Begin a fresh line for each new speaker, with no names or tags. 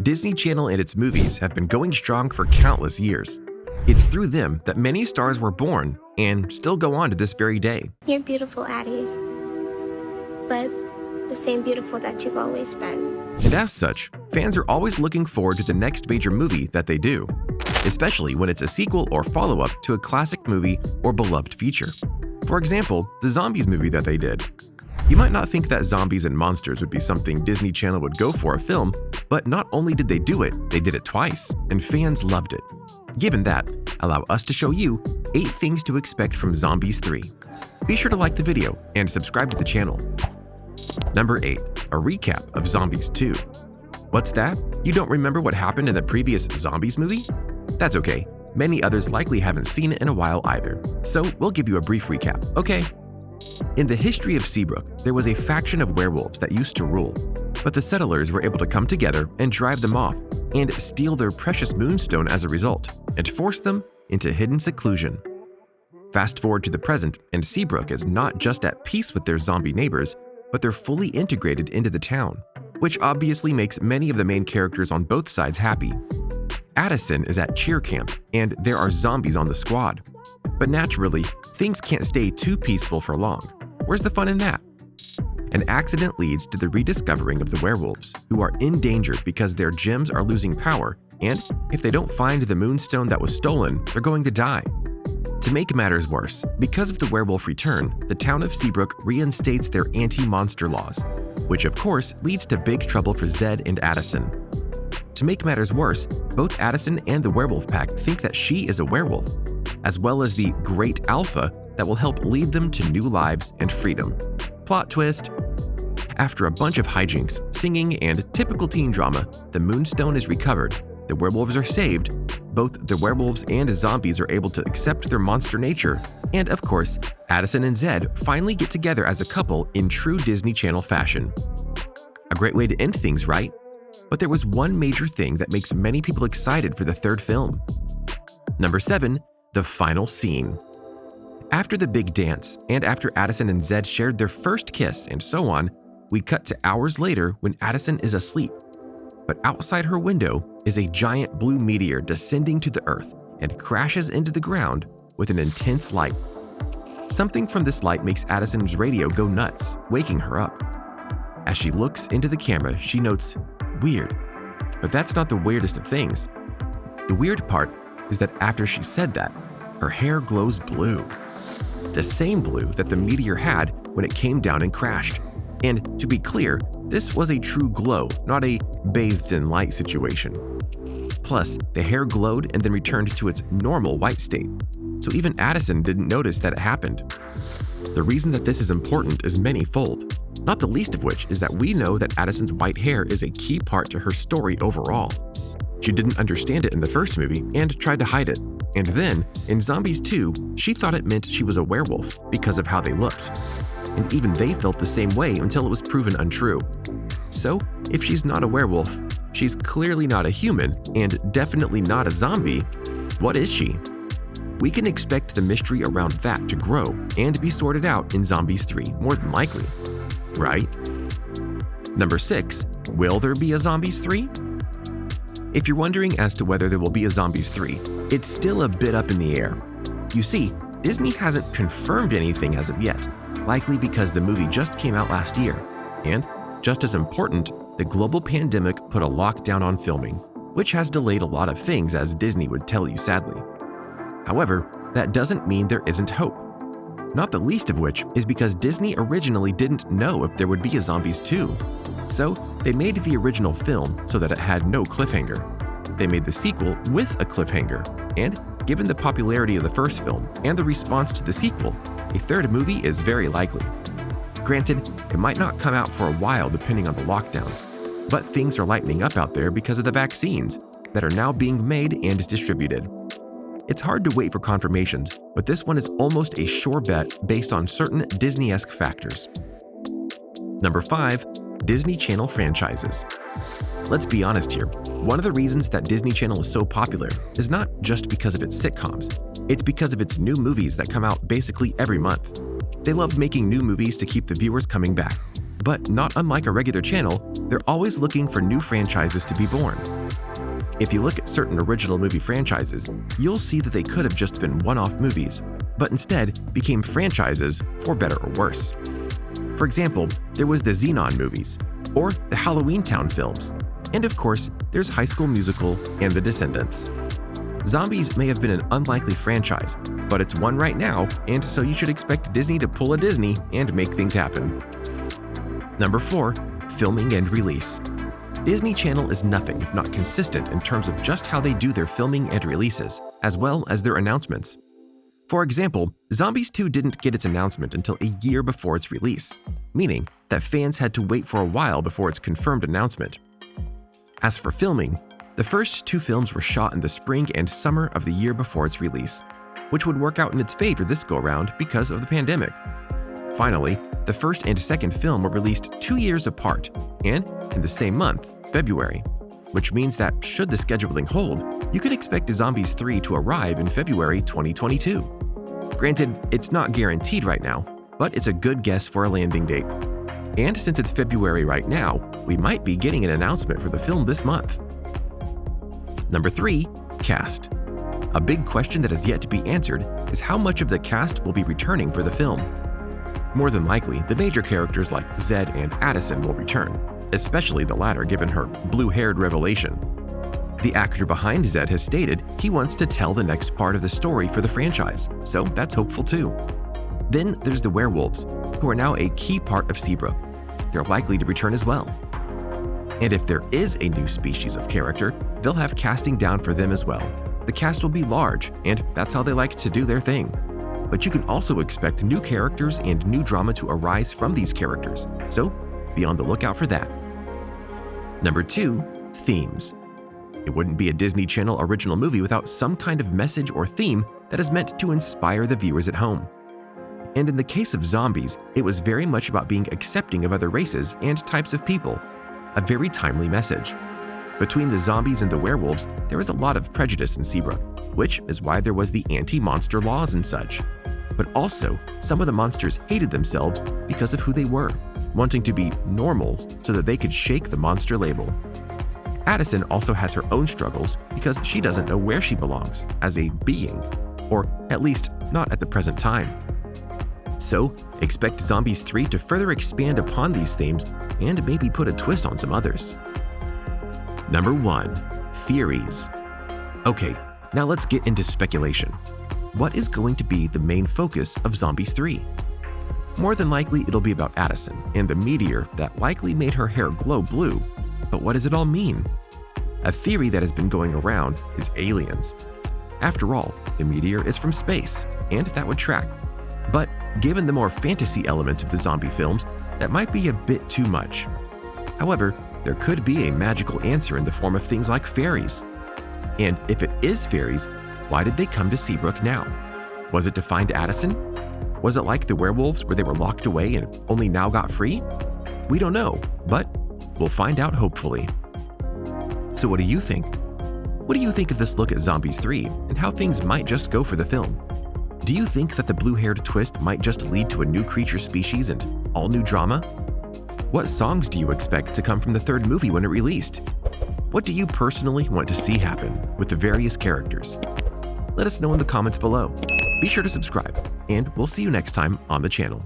Disney Channel and its movies have been going strong for countless years. It's through them that many stars were born and still go on to this very day.
You're beautiful, Addie, but the same beautiful that you've always been.
And as such, fans are always looking forward to the next major movie that they do, especially when it's a sequel or follow-up to a classic movie or beloved feature. For example, the Zombies movie that they did. You might not think that zombies and monsters would be something Disney Channel would go for a film, but not only did they do it, they did it twice, and fans loved it. Given that, allow us to show you 8 things to expect from Zombies 3. Be sure to like the video and subscribe to the channel. Number 8. A recap of Zombies 2. What's that? You don't remember what happened in the previous Zombies movie? That's okay. Many others likely haven't seen it in a while either, so we'll give you a brief recap, okay? In the history of Seabrook, there was a faction of werewolves that used to rule, but the settlers were able to come together and drive them off and steal their precious moonstone as a result, and force them into hidden seclusion. Fast forward to the present, and Seabrook is not just at peace with their zombie neighbors, but they're fully integrated into the town, which obviously makes many of the main characters on both sides happy. Addison is at cheer camp, and there are zombies on the squad. But naturally, things can't stay too peaceful for long. Where's the fun in that? An accident leads to the rediscovering of the werewolves, who are in danger because their gems are losing power, and if they don't find the moonstone that was stolen, they're going to die. To make matters worse, because of the werewolf return, the town of Seabrook reinstates their anti-monster laws, which of course leads to big trouble for Zed and Addison. To make matters worse, both Addison and the werewolf pack think that she is a werewolf, as well as the Great Alpha that will help lead them to new lives and freedom. Plot twist. After a bunch of hijinks, singing, and typical teen drama, the moonstone is recovered, the werewolves are saved, both the werewolves and zombies are able to accept their monster nature, and of course, Addison and Zed finally get together as a couple in true Disney Channel fashion. A great way to end things, right? But there was one major thing that makes many people excited for the third film. Number 7. The final scene. After the big dance, and after Addison and Zed shared their first kiss and so on, we cut to hours later when Addison is asleep. But outside her window is a giant blue meteor descending to the earth and crashes into the ground with an intense light. Something from this light makes Addison's radio go nuts, waking her up. As she looks into the camera, she notes, "Weird." But that's not the weirdest of things. The weird part is that after she said that, her hair glows blue. The same blue that the meteor had when it came down and crashed. And to be clear, this was a true glow, not a bathed in light situation. Plus, the hair glowed and then returned to its normal white state, so even Addison didn't notice that it happened. The reason that this is important is many-fold, not the least of which is that we know that Addison's white hair is a key part to her story overall. She didn't understand it in the first movie and tried to hide it, and then, in Zombies 2, she thought it meant she was a werewolf because of how they looked. And even they felt the same way until it was proven untrue. So, if she's not a werewolf, she's clearly not a human, and definitely not a zombie, what is she? We can expect the mystery around that to grow and be sorted out in Zombies 3, more than likely, right? Number 6. Will there be a Zombies 3? If you're wondering as to whether there will be a Zombies 3, it's still a bit up in the air. You see, Disney hasn't confirmed anything as of yet, likely because the movie just came out last year, and, just as important, the global pandemic put a lockdown on filming, which has delayed a lot of things as Disney would tell you sadly. However, that doesn't mean there isn't hope. Not the least of which is because Disney originally didn't know if there would be a Zombies 2. So, they made the original film so that it had no cliffhanger. They made the sequel with a cliffhanger, and given the popularity of the first film and the response to the sequel, a third movie is very likely. Granted, it might not come out for a while depending on the lockdown, but things are lightening up out there because of the vaccines that are now being made and distributed. It's hard to wait for confirmations, but this one is almost a sure bet based on certain Disney-esque factors. Number 5. Disney Channel franchises. Let's be honest here, one of the reasons that Disney Channel is so popular is not just because of its sitcoms, it's because of its new movies that come out basically every month. They love making new movies to keep the viewers coming back. But not unlike a regular channel, they're always looking for new franchises to be born. If you look at certain original movie franchises, you'll see that they could have just been one-off movies, but instead became franchises for better or worse. For example, there was the Xenon movies, or the Halloween Town films, and of course, there's High School Musical and The Descendants. Zombies may have been an unlikely franchise, but it's one right now, and so you should expect Disney to pull a Disney and make things happen. Number 4. Filming and release. Disney Channel is nothing if not consistent in terms of just how they do their filming and releases, as well as their announcements. For example, Zombies 2 didn't get its announcement until a year before its release, meaning that fans had to wait for a while before its confirmed announcement. As for filming, the first 2 films were shot in the spring and summer of the year before its release, which would work out in its favor this go-around because of the pandemic. Finally, the first and second film were released 2 years apart and in the same month, February, which means that should the scheduling hold, you could expect Zombies 3 to arrive in February 2022. Granted, it's not guaranteed right now, but it's a good guess for a landing date. And since it's February right now, we might be getting an announcement for the film this month. Number 3. Cast. A big question that has yet to be answered is how much of the cast will be returning for the film. More than likely, the major characters like Zed and Addison will return, especially the latter given her blue-haired revelation. The actor behind Zed has stated he wants to tell the next part of the story for the franchise, so that's hopeful too. Then there's the werewolves, who are now a key part of Seabrook. They're likely to return as well. And if there is a new species of character, they'll have casting down for them as well. The cast will be large, and that's how they like to do their thing. But you can also expect new characters and new drama to arise from these characters, so be on the lookout for that. Number 2. Themes. It wouldn't be a Disney Channel original movie without some kind of message or theme that is meant to inspire the viewers at home. And in the case of Zombies, it was very much about being accepting of other races and types of people, a very timely message. Between the zombies and the werewolves, there was a lot of prejudice in Seabrook, which is why there was the anti-monster laws and such. But also, some of the monsters hated themselves because of who they were, wanting to be normal so that they could shake the monster label. Addison also has her own struggles because she doesn't know where she belongs as a being, or at least not at the present time. So, expect Zombies 3 to further expand upon these themes and maybe put a twist on some others. Number 1. Theories. Okay, now let's get into speculation. What is going to be the main focus of Zombies 3? More than likely, it'll be about Addison and the meteor that likely made her hair glow blue. But what does it all mean? A theory that has been going around is aliens. After all, the meteor is from space, and that would track. But given the more fantasy elements of the zombie films, that might be a bit too much. However, there could be a magical answer in the form of things like fairies. And if it is fairies, why did they come to Seabrook now? Was it to find Addison? Was it like the werewolves where they were locked away and only now got free? We don't know, but we'll find out hopefully. So what do you think? What do you think of this look at Zombies 3 and how things might just go for the film? Do you think that the blue-haired twist might just lead to a new creature species and all new drama? What songs do you expect to come from the third movie when it released? What do you personally want to see happen with the various characters? Let us know in the comments below. Be sure to subscribe, and we'll see you next time on the channel.